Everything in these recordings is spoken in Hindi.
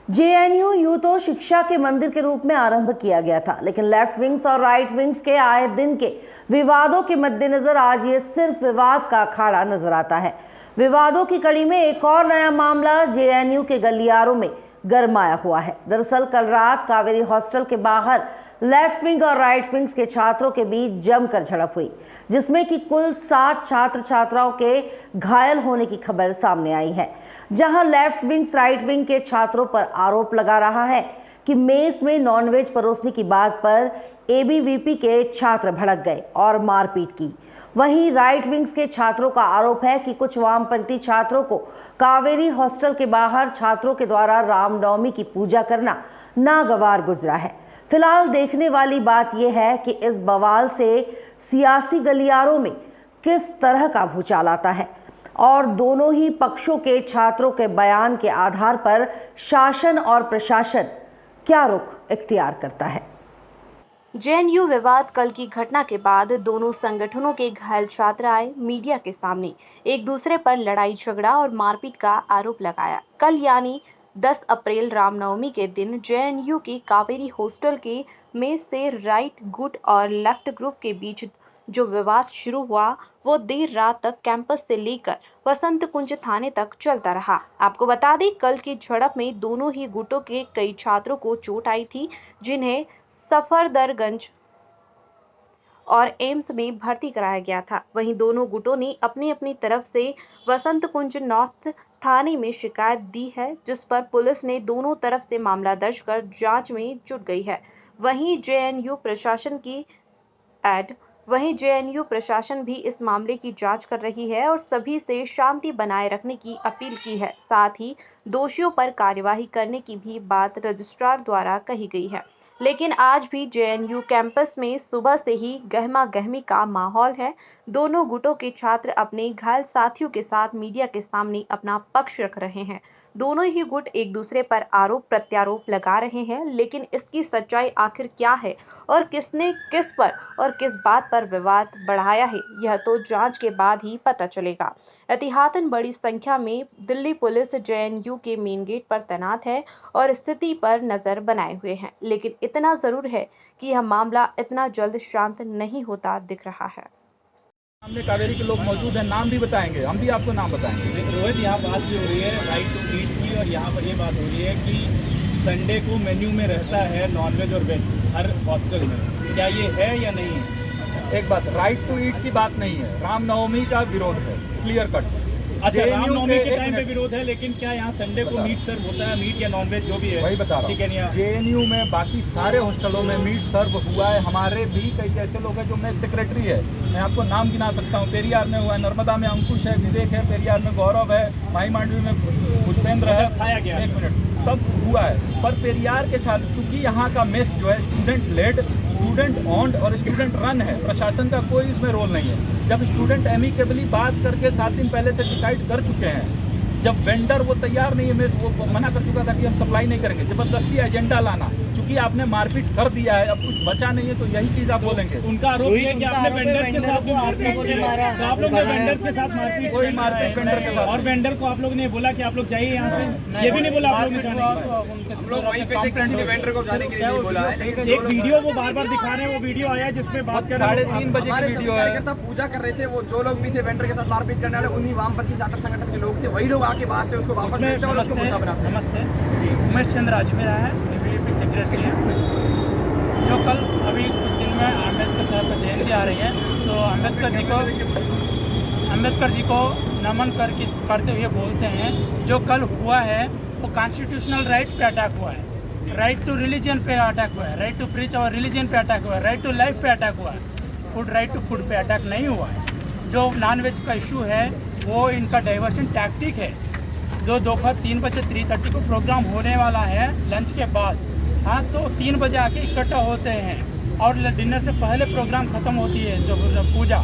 जेएनयू यूं तो शिक्षा के मंदिर के रूप में आरंभ किया गया था, लेकिन लेफ्ट विंग्स और राइट विंग्स के आए दिन के विवादों के मद्देनजर आज ये सिर्फ विवाद का अखाड़ा नजर आता है। विवादों की कड़ी में एक और नया मामला जेएनयू के गलियारों में गरमाया हुआ है। दरअसल कल रात कावेरी हॉस्टल के बाहर लेफ्ट विंग और राइट विंग्स के छात्रों के बीच जमकर झड़प हुई, जिसमें कि कुल 7 छात्र छात्राओं के घायल होने की खबर सामने आई है। जहां लेफ्ट विंग्स राइट विंग के छात्रों पर आरोप लगा रहा है कि मेस में नॉनवेज परोसने की बात पर एबीवीपी के छात्र भड़क गए और मारपीट की। वहीं राइट विंग्स के छात्रों का आरोप है कि कुछ वामपंथी छात्रों को कावेरी हॉस्टल के बाहर छात्रों के द्वारा रामनवमी की पूजा करना नागवार गुजरा है। फिलहाल देखने वाली बात यह है कि इस बवाल से सियासी गलियारों में किस तरह का भूचाल आता है और दोनों ही पक्षों के छात्रों के बयान के आधार पर शासन और प्रशासन क्या रुख इख्तियार करता है। जेएनयू विवाद कल की घटना के बाद दोनों संगठनों के घायल छात्र आए मीडिया के सामने, एक दूसरे पर लड़ाई झगड़ा और मारपीट का आरोप लगाया। कल यानी 10 अप्रैल रामनवमी के दिन जेएनयू की कावेरी हॉस्टल के मेस से राइट गुट और लेफ्ट ग्रुप के बीच जो विवाद शुरू हुआ वो देर रात तक कैंपस से लेकर वसंत कुंज थाने तक चलता रहा। आपको बता दें, कल की झड़प में दोनों ही गुटों के कई छात्रों को चोट आई थी, जिन्हें सफदरगंज और एम्स में भर्ती कराया गया था। वहीं दोनों गुटों ने अपनी अपनी तरफ से वसंत कुंज नॉर्थ थाने में शिकायत दी है, जिस पर पुलिस ने दोनों तरफ से मामला दर्ज कर जांच में जुट गई है। वहीं जेएनयू प्रशासन भी इस मामले की जांच कर रही है और सभी से शांति बनाए रखने की अपील की है। साथ ही दोषियों पर कार्यवाही करने की भी बात रजिस्ट्रार द्वारा कही गई है। लेकिन आज भी जेएनयू कैंपस में सुबह से ही गहमा गहमी का माहौल है। दोनों गुटों के छात्र अपने घायल साथियों के साथ मीडिया के सामने अपना पक्ष रख रहे हैं। दोनों ही गुट एक दूसरे पर आरोप प्रत्यारोप लगा रहे हैं, लेकिन इसकी सच्चाई आखिर क्या है और किसने किस पर और किस बात पर विवाद बढ़ाया है, यह तो जांच के बाद ही पता चलेगा। एहतियातन बड़ी संख्या में दिल्ली पुलिस जेएनयू के मेन गेट पर तैनात है और स्थिति पर नजर बनाए हुए हैं, लेकिन इतना जरूर है कि यह मामला इतना जल्द शांत नहीं होता दिख रहा है। सामने कावेरी के लोग मौजूद हैं, नाम भी बताएंगे, हम भी आपको नाम बताएंगे। रोहित, यहाँ बात भी हो रही है राइट टू ईट की, और यहाँ पर ये बात हो रही है कि संडे को मेन्यू में रहता है नॉनवेज और वेज हर हॉस्टल में, क्या ये है या नहीं है? एक बात, राइट टू ईट की बात नहीं है, रामनवमी का विरोध है, क्लियर कट। अच्छा, रामनवमी के टाइम पे विरोध है, लेकिन क्या यहाँ संडे को मीट सर्व होता है? मीट या नॉनवेज जो भी है, वही बता रहा हूँ। जेएनयू में बाकी सारे हॉस्टलों में मीट सर्व हुआ है। हमारे भी कई ऐसे लोग हैं जो मैं सेक्रेटरी है, मैं आपको नाम गिना सकता हूँ। पेरियार में हुआ है, नर्मदा में अंकुश है, विवेक है, पेरियार में गौरव है, माही मांडवी में पुष्पेंद्र है, खाया गया, एक मिनट, सब हुआ है। पर पेरियार के छात्र, चूंकि यहाँ का मेस जो है स्टूडेंट लेड, स्टूडेंट ऑन्ड और स्टूडेंट रन है, प्रशासन का कोई इसमें रोल नहीं है। जब स्टूडेंट एमिकेबली बात करके 7 दिन पहले से डिसाइड कर चुके हैं, जब वेंडर वो तैयार नहीं है, मैं वो मना कर चुका था कि हम सप्लाई नहीं करेंगे, जबरदस्ती एजेंडा लाना, क्योंकि आपने मारपीट कर दिया है, अब कुछ बचा नहीं है, तो यही चीज आप बोलेंगे। उनका आरोप है कि आपने वेंडर्स के साथ मारपीट की है, तो आप लोग ने वेंडर्स के साथ मारपीट, कोई मारपीट वेंडर के साथ, और वेंडर को आप लोग ने बोला कि आप लोग जाइए यहाँ से, ये भी नहीं बोला आप लोग ने जाने के। एक वीडियो वो बार बार दिखा रहे हैं, वो वीडियो आया जिसमें बात कर 3:30 बजे की वीडियो है। पूजा कर रहे थे, वो जो लोग भी थे वेंडर के साथ मारपीट करने वाले, उन्हीं वामपंथी छात्र संगठन के लोग थे, वही लोग आके बाहर से उसको वापस भेजते हैं और उसको मुद्दा बनाते हैं। नमस्ते, उमेश चंद्र अजमेरा है, एबीवीपी सेक्रेटरी है। जो कल अभी कुछ दिन में अम्बेडकर साहब की जयंती आ रही है, तो अम्बेडकर जी को नमन करते हुए बोलते हैं, जो कल हुआ है वो कॉन्स्टिट्यूशनल राइट्स पे अटैक हुआ है, राइट टू रिलीजन पे अटैक हुआ है, राइट टू प्रीच और रिलीजन पे अटैक हुआ है, राइट टू लाइफ पे अटैक हुआ है, फूड राइट टू फूड पे अटैक नहीं हुआ है। जो नॉनवेज का इशू है वो इनका डाइवर्शन टैक्टिक है। जो दोपहर 3 बजे 3:30 को प्रोग्राम होने वाला है लंच के बाद, हाँ, तो 3 बजे आके इकट्ठा होते हैं और डिनर से पहले प्रोग्राम ख़त्म होती है जो पूजा,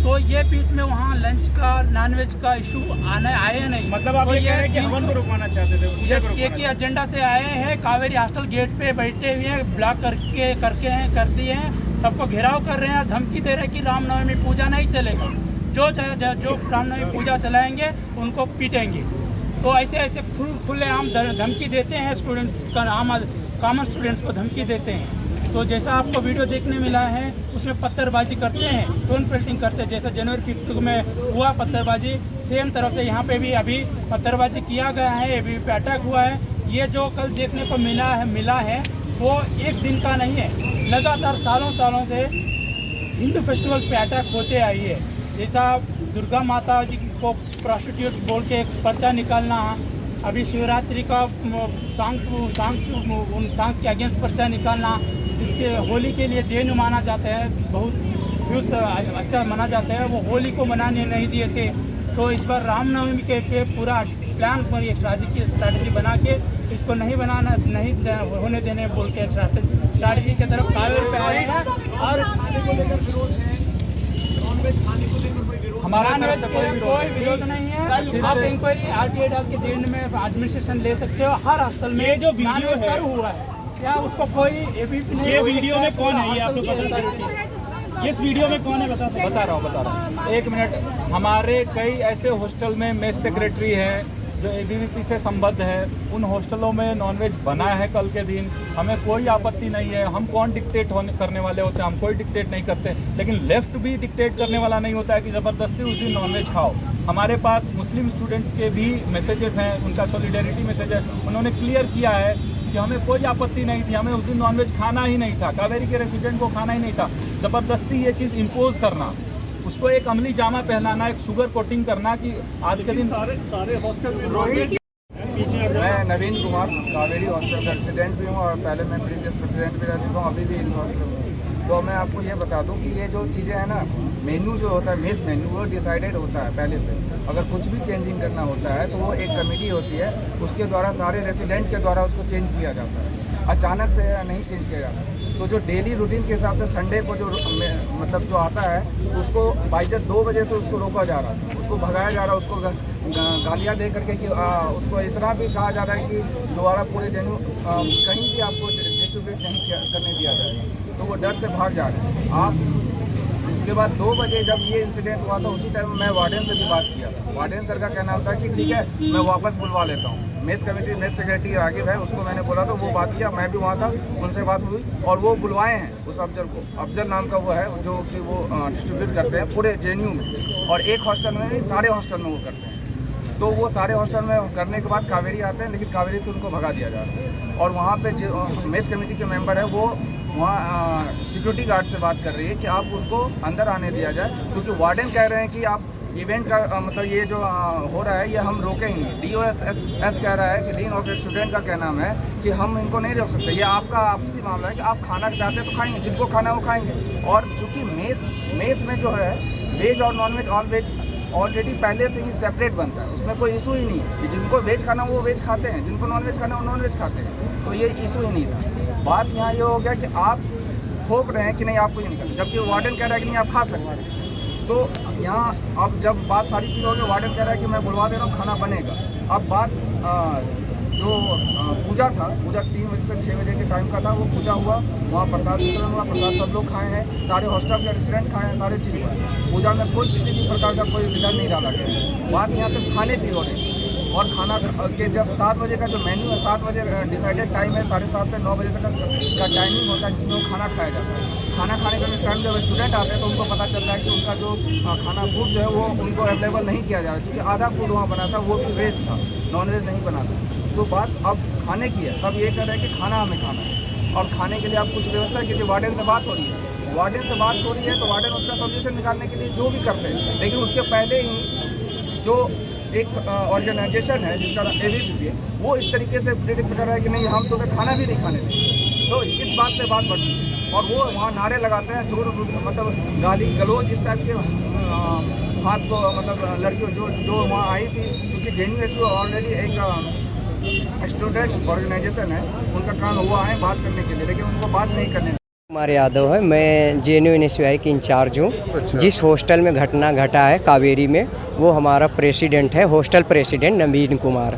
तो ये बीच में वहाँ लंच का नॉनवेज का इशू आए नहीं। मतलब आप ये कह रहे हैं कि हवन को रुकवाना चाहते थे? एक ही एजेंडा से आए हैं, कावेरी हॉस्टल गेट पे बैठे हुए हैं, ब्लॉक कर दिए हैं, सबको घेराव कर रहे हैं, धमकी दे रहे हैं कि रामनवमी पूजा नहीं चलेगा, जो रामनवमी पूजा चलाएंगे उनको पीटेंगे। तो ऐसे ऐसे खुलेआम धमकी देते हैं स्टूडेंट कॉमन स्टूडेंट्स को धमकी देते हैं। तो जैसा आपको वीडियो देखने मिला है उसमें पत्थरबाजी करते हैं, स्टोन पेल्टिंग करते हैं। जैसा जनवरी 5 में हुआ पत्थरबाजी, सेम तरफ से यहाँ पे भी अभी पत्थरबाजी किया गया है, अभी पे अटैक हुआ है। ये जो कल देखने को मिला है वो एक दिन का नहीं है, लगातार सालों से हिंदू फेस्टिवल्स पे अटैक होते आई है। जैसा दुर्गा माता जी को प्रोस्टिट्यूट बोल के एक पर्चा निकालना, अभी शिवरात्रि का सॉन्ग्स के अगेंस्ट पर्चा निकालना, जिसके होली के लिए जेएनयू माना जाता है, बहुत अच्छा माना जाता है, वो होली को मनाने नहीं दिए थे। तो इस बार रामनवमी के पूरा प्लान पर एक स्ट्रैटेजी बना के इसको नहीं होने देने बोल के स्ट्रैटेजी की तरफ कावेरी पे आए हैं। और हमारा तरफ से कोई विरोध नहीं है। आप इंक्वायरी आरटीआई डाल के जेएनयू में एडमिनिस्ट्रेशन ले सकते हो। हर हॉस्टल में ये जो वीडियो है सर हुआ है क्या उसको कोई एबीपी नहीं, ये वीडियो में कौन है ये आप लोग बता सकते हैं? इस वीडियो में कौन है बता रहा हूँ। एक मिनट, हमारे कई ऐसे हॉस्टल में मेस सेक्रेटरी है जो एबीवीपी से संबद्ध है, उन हॉस्टलों में नॉनवेज बना है कल के दिन, हमें कोई आपत्ति नहीं है। हम कौन डिक्टेट करने वाले होते हैं, हम कोई डिक्टेट नहीं करते। लेकिन लेफ्ट भी डिक्टेट करने वाला नहीं होता है कि ज़बरदस्ती उस दिन नॉनवेज खाओ। हमारे पास मुस्लिम स्टूडेंट्स के भी मैसेजेस हैं, उनका सॉलिडेरिटी मैसेज है, उन्होंने क्लियर किया है कि हमें कोई आपत्ति नहीं थी, हमें उस दिन नॉनवेज खाना ही नहीं था, कावेरी के रेसिडेंट को खाना ही नहीं था। ज़बरदस्ती ये चीज़ इम्पोज करना, उसको एक अमली जामा पहनाना, एक शुगर कोटिंग करना कि आज के दिन सारे हॉस्टल में मैं नवीन कुमार कावेरी हॉस्टल का रेसिडेंट भी हूँ और पहले मैं प्रीवियस प्रेसिडेंट भी रह चुका हूँ, अभी भी इन हॉस्टल में। तो मैं आपको ये बता दूँ कि ये जो चीज़ें हैं ना, मेन्यू जो होता है, मेस मेन्यू, वो डिसाइडेड होता है पहले से। अगर कुछ भी चेंजिंग करना होता है तो वो एक कमेटी होती है, उसके द्वारा सारे रेसिडेंट के द्वारा उसको चेंज किया जाता है, अचानक से नहीं चेंज किया जाता। तो जो डेली रूटीन के हिसाब से संडे को जो मतलब जो आता है उसको बाइजत 2 बजे से उसको रोका जा रहा था, उसको भगाया जा रहा है, उसको गालियाँ दे करके कि उसको इतना भी कहा जा रहा है कि दोबारा पूरे जेन्यू कहीं भी आपको डिस्ट्रीब्यूट नहीं करने दिया जाए। तो वो डर से भाग जा रहे हैं। आप उसके बाद 2 बजे जब ये इंसिडेंट हुआ था उसी टाइम मैं वार्डन से भी बात किया। वार्डन सर का कहना था कि ठीक है मैं वापस बुलवा लेता हूँ। मेस कमेटी मेस सेक्रेटरी रागिब है, उसको मैंने बोला था, वो बात किया, मैं भी वहाँ था, उनसे बात हुई और वो बुलवाए हैं उस अफजल को। अफजल नाम का वो है जो कि वो डिस्ट्रीब्यूट करते हैं पूरे जेएनयू में, और एक हॉस्टल में नहीं सारे हॉस्टल में वो करते हैं। तो वो सारे हॉस्टल में करने के बाद कावेरी आते हैं, लेकिन कावेरी से उनको भगा दिया जा रहा है। और वहाँ पे जो मेस कमेटी के मेंबर है वो वहाँ सिक्योरिटी गार्ड से बात कर रही है कि आप उनको अंदर आने दिया जाए, क्योंकि वार्डन कह रहे हैं कि आप इवेंट का मतलब ये जो हो रहा है ये हम रोके ही नहीं। DOS कह रहा है कि डीन ऑफ स्टूडेंट का क्या नाम है कि हम इनको नहीं रोक सकते, ये आपका आपसी मामला है कि आप खाना चाहते हैं तो खाएंगे, जिनको खाना वो खाएंगे। और चूँकि मेस में जो है वेज और नॉन वेज ऑलरेडी पहले से ही सेपरेट बनता है, उसमें कोई इशू ही नहीं है। जिनको वेज खाना वो वेज खाते हैं, जिनको नॉन वेज खाना वो नॉन वेज खाते हैं, तो ये इशू ही नहीं था। बात यहाँ ये हो गया कि आप थोप रहे हैं कि नहीं आपको ये नहीं करना, जबकि वार्डन कह रहा है कि नहीं आप खा सकते हैं। तो यहाँ अब जब बात सारी चीज़ हो गई, वार्डन कह रहा है कि मैं बुलवा दे रहा हूँ, खाना बनेगा। अब बात जो पूजा था, पूजा 3 बजे से 6 बजे के टाइम का था, वो पूजा हुआ, वहाँ प्रसाद वितरण हुआ, प्रसाद सब लोग खाए हैं, सारे हॉस्टल के रेसिडेंट खाए हैं, सारे चीज़ हुआ। पूजा में कोई किसी भी प्रकार का कोई विधान नहीं डाला गया। बात यहाँ से खाने की हो रही, और खाना के जब 7 बजे का जो मेन्यू है, 7 बजे डिसाइडेड टाइम है, 7:30 से 9 बजे तक का टाइमिंग होता है जिसमें वो खाना खाया जाता है। खाना खाने का टाइम जब स्टूडेंट आते हैं तो उनको पता चलता है कि उनका जो खाना फूड जो है वो उनको अवेलेबल नहीं किया जा रहा है, क्योंकि आधा फूड वहाँ बना था वो भी वेज था, नॉन वेज नहीं बना था। तो बात अब खाने की है, सब ये कह रहे हैं कि खाना हमें खाना है, और खाने के लिए आप कुछ व्यवस्था कीजिए। वार्डन से बात हो रही है, वार्डन से बात हो रही है, तो वार्डन उसका सोल्यूशन निकालने के लिए जो भी करते हैं, लेकिन उसके पहले ही जो एक ऑर्गेनाइजेशन है जिसका ABVP है, वो इस तरीके से प्रेरित कर रहा है कि नहीं हम तुम्हें खाना भी नहीं खाने देंगे। तो इस बात पे बात बढ़ती है, और वो वहाँ नारे लगाते हैं, जो मतलब गाली गलौज इस टाइप के हाथ को, मतलब लड़कियों जो वहाँ आई थी, क्योंकि JNU ऑलरेडी एक स्टूडेंट ऑर्गेनाइजेशन है, उनका काम हुआ है बात करने के लिए, लेकिन उनको बात नहीं करने कुमार यादव है। मैं JNU NSUI की इंचार्ज हूँ। जिस हॉस्टल में घटना घटा है कावेरी में, वो हमारा प्रेसिडेंट है, हॉस्टल प्रेसिडेंट नवीन कुमार।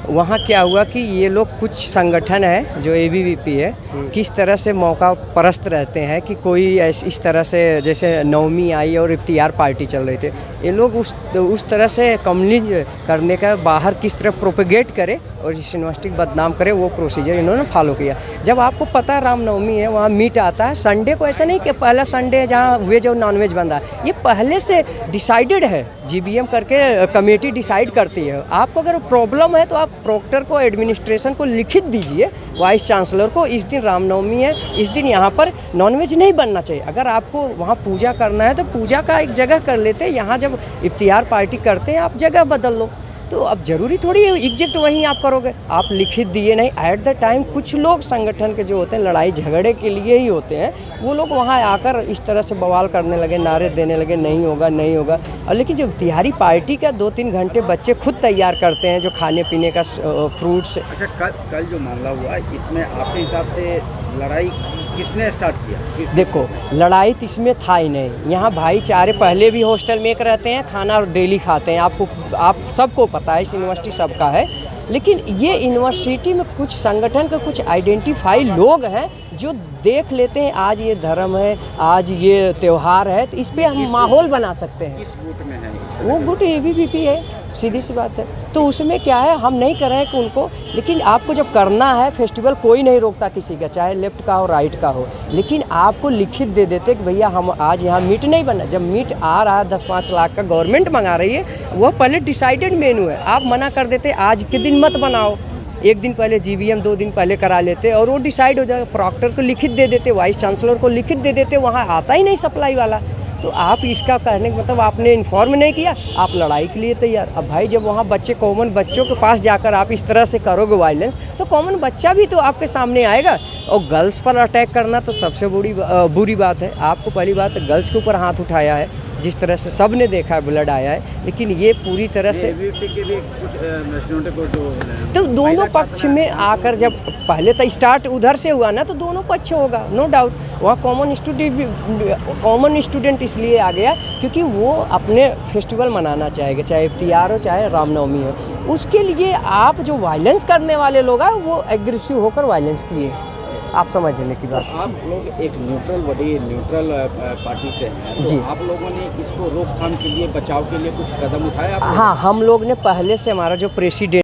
वहाँ क्या हुआ कि ये लोग कुछ संगठन है जो ABVP है, किस तरह से मौका परस्त रहते हैं कि कोई इस तरह से, जैसे नवमी आई और इफ्तियार पार्टी चल रही थी, ये लोग उस तरह से कम्युनिज्म करने का बाहर किस तरह प्रोपेगेट करे और इस यूनिवर्सिटी को बदनाम करे, वो प्रोसीजर इन्होंने फॉलो किया। जब आपको पता है रामनवमी है, वहाँ मीट आता है संडे को, ऐसा नहीं कि पहला संडे है जहाँ वेज और नॉन वेज बनता है, ये पहले से डिसाइडेड है, GBM करके कमेटी डिसाइड करती है। आपको अगर प्रॉब्लम है तो आप प्रोक्टर को, एडमिनिस्ट्रेशन को लिखित दीजिए, वाइस चांसलर को, इस दिन रामनवमी है, इस दिन यहाँ पर नॉनवेज नहीं बनना चाहिए। अगर आपको वहाँ पूजा करना है तो पूजा का एक जगह कर लेते हैं, यहाँ जब इफ्तियार पार्टी करते हैं आप जगह बदल लो। तो अब ज़रूरी थोड़ी है एग्जैक्ट वहीं आप करोगे, आप लिखित दिए नहीं। एट द टाइम कुछ लोग संगठन के जो होते हैं लड़ाई झगड़े के लिए ही होते हैं, वो लोग वहाँ आकर इस तरह से बवाल करने लगे, नारे देने लगे, नहीं होगा नहीं होगा। और लेकिन जब इफ्तियारी पार्टी का 2-3 घंटे बच्चे खुद तैयार करते हैं जो खाने पीने का फ्रूट्स। अच्छा, कल जो मामला हुआ इसमें आपके हिसाब से लड़ाई किसने स्टार्ट किया? देखो, लड़ाई तो इसमें था ही नहीं। यहाँ भाईचारे पहले भी हॉस्टल में एक रहते हैं, खाना और डेली खाते हैं, आप सबको पता है, इस यूनिवर्सिटी सबका है। लेकिन ये यूनिवर्सिटी में कुछ संगठन के कुछ आइडेंटिफाई लोग हैं जो देख लेते हैं आज ये धर्म है, आज ये त्यौहार है, तो इस पर हम माहौल बना सकते हैं। किस गुट में है? वो गुट ABVP है, सीधी सी बात है। तो उसमें क्या है, हम नहीं कर रहे हैं कि उनको, लेकिन आपको जब करना है फेस्टिवल, कोई नहीं रोकता किसी का, चाहे लेफ्ट का हो राइट का हो, लेकिन आपको लिखित दे देते कि भैया हम आज यहाँ मीट नहीं बना। जब मीट आ रहा है 10-5 लाख का, गवर्नमेंट मंगा रही है, वो पहले डिसाइडेड मेनू है, आप मना कर देते आज के दिन मत बनाओ, एक दिन पहले GBM 2 दिन पहले करा लेते और वो डिसाइड हो जाएगा। प्रॉक्टर को लिखित दे देते, वाइस चांसलर को लिखित दे देते, वहाँ आता ही नहीं सप्लाई वाला। तो आप इसका कहने का मतलब आपने इन्फॉर्म नहीं किया, आप लड़ाई के लिए तैयार। अब भाई जब वहाँ बच्चे, कॉमन बच्चों के पास जाकर आप इस तरह से करोगे वायलेंस, तो कॉमन बच्चा भी तो आपके सामने आएगा। और गर्ल्स पर अटैक करना तो सबसे बुरी बात है। आपको पहली बात गर्ल्स के ऊपर हाथ उठाया है, जिस तरह से सब ने देखा है ब्लड आया है, लेकिन ये पूरी तरह से तो दोनों पक्ष में आकर, जब पहले तो स्टार्ट उधर से हुआ ना, तो दोनों पक्ष होगा, नो डाउट। वहाँ कॉमन स्टूडेंट इसलिए आ गया क्योंकि वो अपने फेस्टिवल मनाना चाहेगा, चाहे इफ्तियार हो चाहे रामनवमी हो। उसके लिए आप जो वायलेंस करने वाले लोग हैं वो एग्रेसिव होकर वायलेंस किए, आप समझने की बात। आप लोग एक न्यूट्रल पार्टी से हैं, तो जी, आप लोगों ने इसको रोकथाम के लिए, बचाव के लिए कुछ कदम उठाया? हाँ, हम लोग ने पहले से, हमारा जो प्रेसिडेंट